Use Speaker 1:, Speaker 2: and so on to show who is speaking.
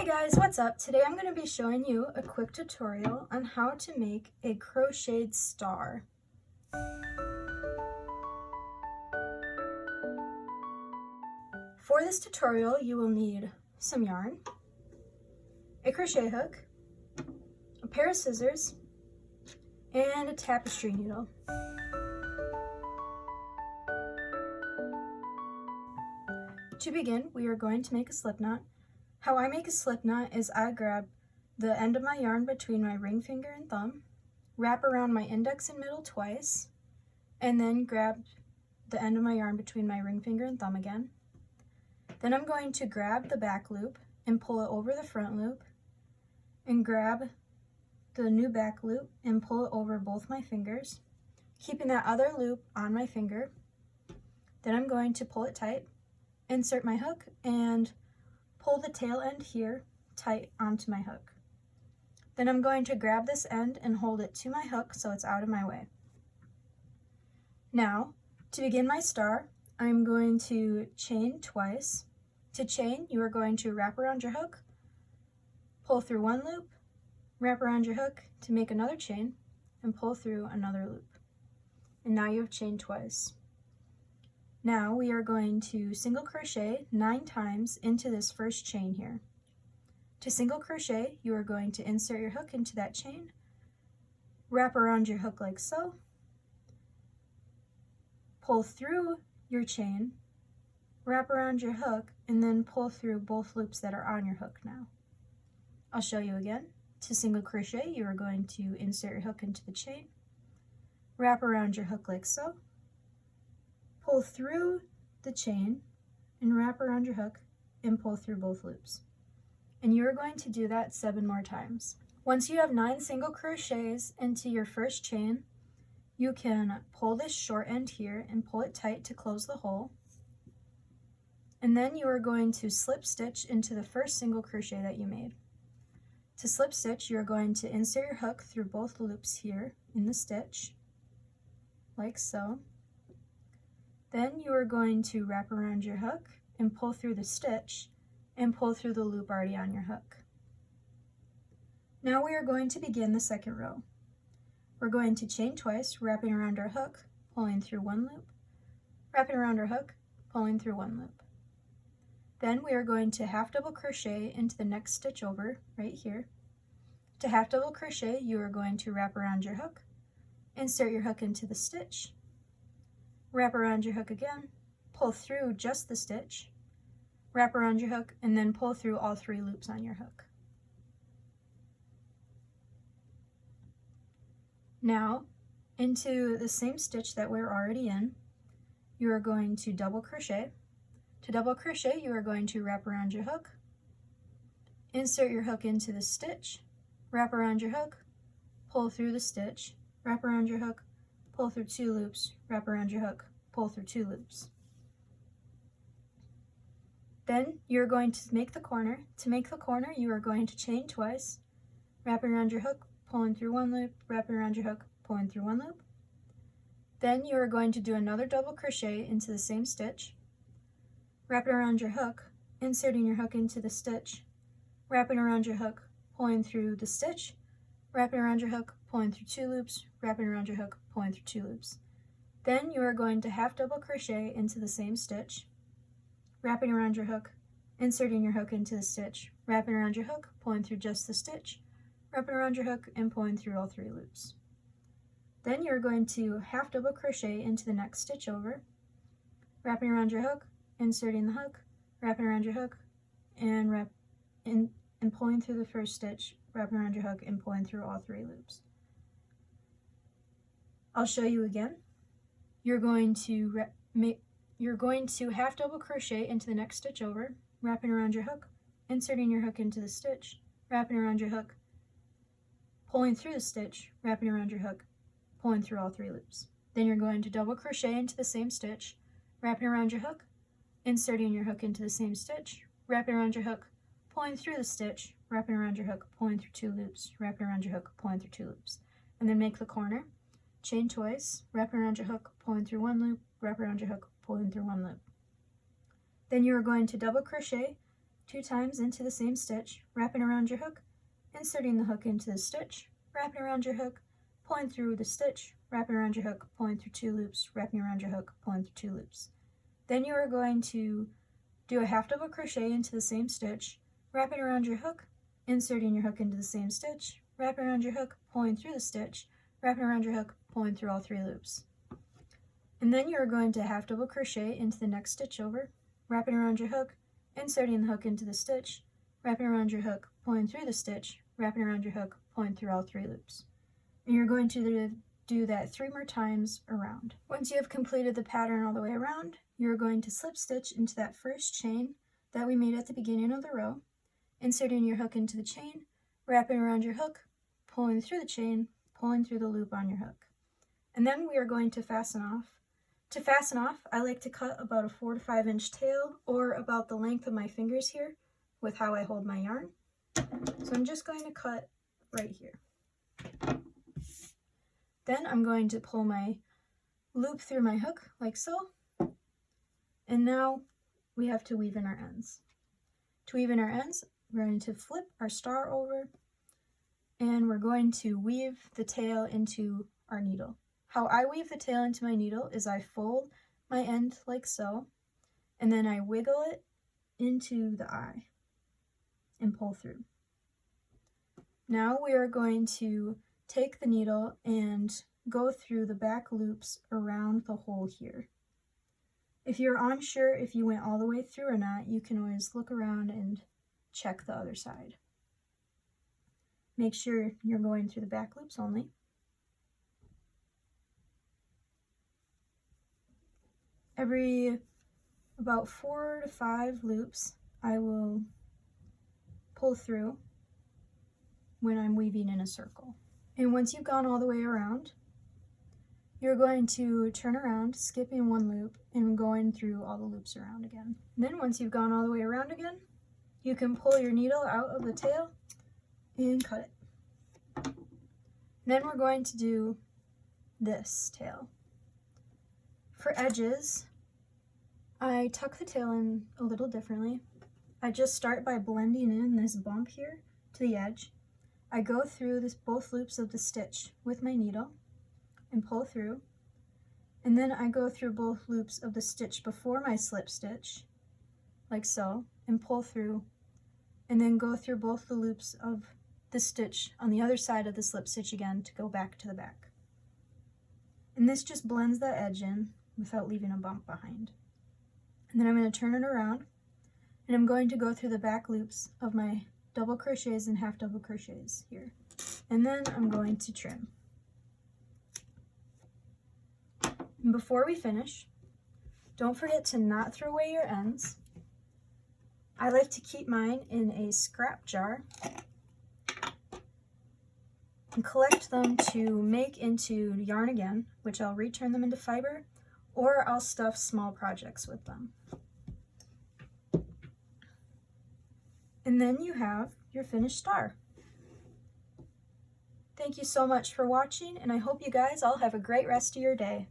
Speaker 1: Hey guys, what's up? Today I'm going to be showing you a quick tutorial on how to make a crocheted star. For this tutorial you will need some yarn, a crochet hook, a pair of scissors, and a tapestry needle. To begin, we are going to make a slip knot. How I make a slip knot is I grab the end of my yarn between my ring finger and thumb, wrap around my index and middle twice, and then grab the end of my yarn between my ring finger and thumb again. Then I'm going to grab the back loop and pull it over the front loop, and grab the new back loop and pull it over both my fingers, keeping that other loop on my finger. Then I'm going to pull it tight, insert my hook, and pull the tail end here tight onto my hook. Then I'm going to grab this end and hold it to my hook so it's out of my way. Now, to begin my star, I'm going to chain twice. To chain, you are going to wrap around your hook, pull through one loop, wrap around your hook to make another chain, and pull through another loop. And now you have chained twice. Now we are going to single crochet 9 times into this first chain here. To single crochet, you are going to insert your hook into that chain, wrap around your hook like so, pull through your chain, wrap around your hook, and then pull through both loops that are on your hook now. I'll show you again. To single crochet, you are going to insert your hook into the chain, wrap around your hook like so, pull through the chain and wrap around your hook and pull through both loops. And you're going to do that 7 more times. Once you have 9 single crochets into your first chain, you can pull this short end here and pull it tight to close the hole. And then you are going to slip stitch into the first single crochet that you made. To slip stitch, you're going to insert your hook through both loops here in the stitch, like so. Then you are going to wrap around your hook and pull through the stitch and pull through the loop already on your hook. Now we are going to begin the second row. We're going to chain twice, wrapping around our hook, pulling through one loop, wrapping around our hook, pulling through one loop. Then we are going to half double crochet into the next stitch over right here. To half double crochet, you are going to wrap around your hook, insert your hook into the stitch, wrap around your hook again, pull through just the stitch, wrap around your hook, and then pull through all 3 loops on your hook. Now, into the same stitch that we're already in, you are going to double crochet. To double crochet, you are going to wrap around your hook, insert your hook into the stitch, wrap around your hook, pull through the stitch, wrap around your hook, pull through 2 loops, wrap around your hook, pull through 2 loops. Then you're going to make the corner. To make the corner, you are going to chain twice, wrapping around your hook, pulling through one loop, wrapping around your hook, pulling through one loop. Then you are going to do another double crochet into the same stitch, wrapping around your hook, inserting your hook into the stitch, wrapping around your hook, pulling through the stitch, wrapping around your hook, pulling through 2 loops, wrapping around your hook, pulling through 2 loops. Then you are going to half double crochet into the same stitch, wrapping around your hook, inserting your hook into the stitch, wrapping around your hook, pulling through just the stitch, wrapping around your hook, and pulling through all 3 loops. Then you're going to half double crochet into the next stitch over, wrapping around your hook, inserting the hook, wrapping around your hook, and pulling through the first stitch, wrapping around your hook, and pulling through all 3 loops. I'll show you again. You're going to half double crochet into the next stitch over, wrapping around your hook, inserting your hook into the stitch, wrapping around your hook, pulling through the stitch, wrapping around your hook, pulling through all 3 loops. Then you're going to double crochet into the same stitch, wrapping around your hook, inserting your hook into the same stitch, wrapping around your hook, pulling through the stitch, wrapping around your hook, pulling through 2 loops, wrapping around your hook, pulling through 2 loops. And then make the corner, chain twice, wrapping around your hook, pulling through 1 loop, wrap around your hook, pulling through 1 loop. Then you are going to double crochet 2 times into the same stitch, wrapping around your hook, inserting the hook into the stitch, wrapping around your hook, pulling through the stitch, wrapping around your hook, pulling through 2 loops, wrapping around your hook, pulling through 2 loops. Then you are going to do a half double crochet into the same stitch, wrapping around your hook, inserting your hook into the same stitch, wrapping around your hook, pulling through the stitch, wrapping around your hook, pulling through all 3 loops. And then you are going to half double crochet into the next stitch over, wrapping around your hook, inserting the hook into the stitch, wrapping around your hook, pulling through the stitch, wrapping around your hook, pulling through all 3 loops. And you're going to do that 3 more times around. Once you have completed the pattern all the way around, you're going to slip stitch into that first chain that we made at the beginning of the row, inserting your hook into the chain, wrapping around your hook, pulling through the chain, pulling through the loop on your hook. And then we are going to fasten off. To fasten off, I like to cut about a 4 to 5 inch tail, or about the length of my fingers here with how I hold my yarn. So I'm just going to cut right here. Then I'm going to pull my loop through my hook like so. And now we have to weave in our ends. To weave in our ends, we're going to flip our star over and we're going to weave the tail into our needle. How I weave the tail into my needle is I fold my end like so, and then I wiggle it into the eye and pull through. Now we are going to take the needle and go through the back loops around the hole here. If you're unsure if you went all the way through or not, you can always look around and check the other side. Make sure you're going through the back loops only. Every about 4 to 5 loops, I will pull through when I'm weaving in a circle. And once you've gone all the way around, you're going to turn around, skipping 1 loop and going through all the loops around again. And then once you've gone all the way around again, you can pull your needle out of the tail and cut it. Then we're going to do this tail. For edges, I tuck the tail in a little differently. I just start by blending in this bump here to the edge. I go through both loops of the stitch with my needle and pull through, and then I go through both loops of the stitch before my slip stitch, like so, and pull through, and then go through both the loops of the stitch on the other side of the slip stitch again to go back to the back. And this just blends that edge in without leaving a bump behind. And then I'm going to turn it around, and I'm going to go through the back loops of my double crochets and half double crochets here. And then I'm going to trim. And before we finish, don't forget to not throw away your ends. I like to keep mine in a scrap jar and collect them to make into yarn again, which I'll return them into fiber, or I'll stuff small projects with them. And then you have your finished star. Thank you so much for watching, and I hope you guys all have a great rest of your day.